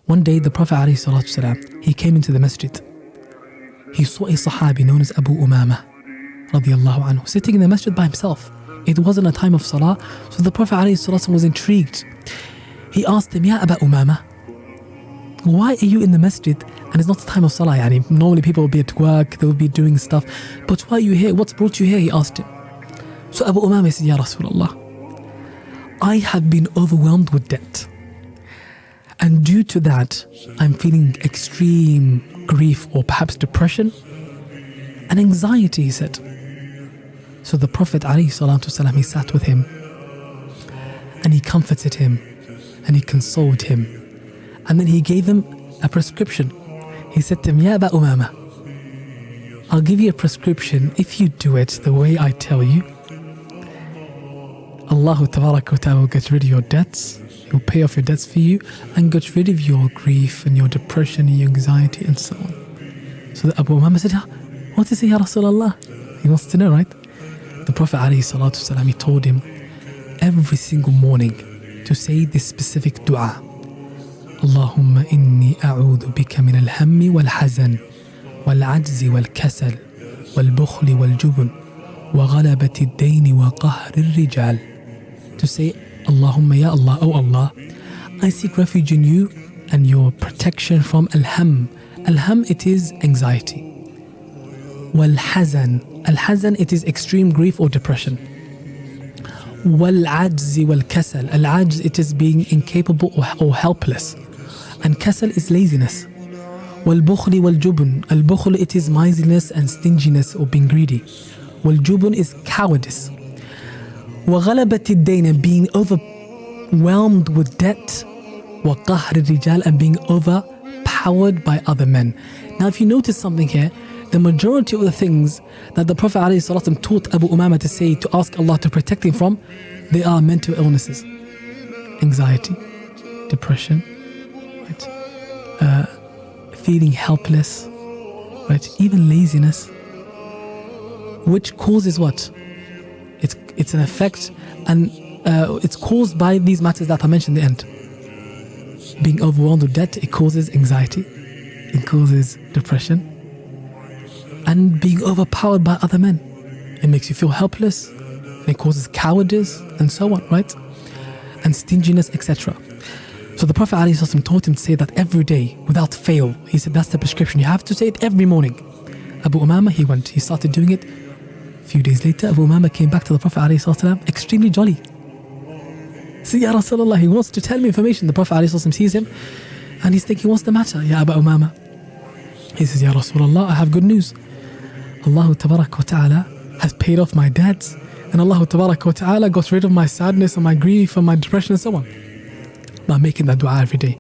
One day the Prophet ﷺ, he came into the masjid. He saw a sahbi known as Abu Umama radiallahu anhu sitting in the masjid by himself. It wasn't a time of salah, so the Prophet ﷺ was intrigued. He asked him, Ya Abu Umama, why are you in the masjid and it's not the time of salah? Yani, normally people will be at work, they will be doing stuff, but why are you here? What's brought you here? He asked him. So Abu Umama said, Ya Rasulullah, I have been overwhelmed with debt. And due to that, I'm feeling extreme grief or perhaps depression and anxiety, he said. So the Prophet ﷺ, he sat with him and he comforted him and he consoled him. And then he gave him a prescription. He said to him, Ya Aba Umama, I'll give you a prescription. If you do it the way I tell you, Allah Tabaraka wa Ta'ala will get rid of your debts. He'll pay off your debts for you and get rid of your grief and your depression and your anxiety and so on. So the Abu Umama said, what is it, Ya Rasulullah? He wants to know, right? The Prophet ﷺ, he told him every single morning to say this specific dua. اللهم إني أعوذ بك من الهم والحزن والعجز والكسل والبخل والجبن وغلبة الدين وقهر الرجال. To say, Allahumma ya Allah, oh Allah, I seek refuge in you and your protection from al-ham. Al-ham, it is anxiety. Wal-hazan. Al-hazan, it is extreme grief or depression. Wal-ajzi wal-kasal. Al-ajz, it is being incapable or helpless. And kasal is laziness. Wal-bukhli wal-jubn. Al-bukhl, it is miserliness and stinginess or being greedy. Wal-jubn is cowardice. وَغَلَبَةِ الدَّيْنِ, being overwhelmed with debt. وَقَهْرِ الرِّجَالِ, and being overpowered by other men. Now if you notice something here, the majority of the things that the Prophet ﷺ taught Abu Umama to say, to ask Allah to protect him from, they are mental illnesses. Anxiety, depression, right? Feeling helpless, right? Even laziness, which causes what? It's an effect, and it's caused by these matters that I mentioned in the end. Being overwhelmed with debt, it causes anxiety, it causes depression, and being overpowered by other men. It makes you feel helpless, and it causes cowardice, and so on, right? And stinginess, etc. So the Prophet ﷺ taught him to say that every day, without fail. He said, that's the prescription. You have to say it every morning. Abu Umama, he started doing it. A few days later, Abu Umama came back to the Prophet ﷺ extremely jolly. See, Ya Rasulullah, he wants to tell me information. The Prophet ﷺ sees him and he's thinking, what's the matter, Ya Abu Umama? He says, Ya Rasulullah, I have good news. Allah Tabaraka wa Ta'ala has paid off my debts, and Allah Tabaraka wa Ta'ala got rid of my sadness and my grief and my depression and so on by making that dua every day.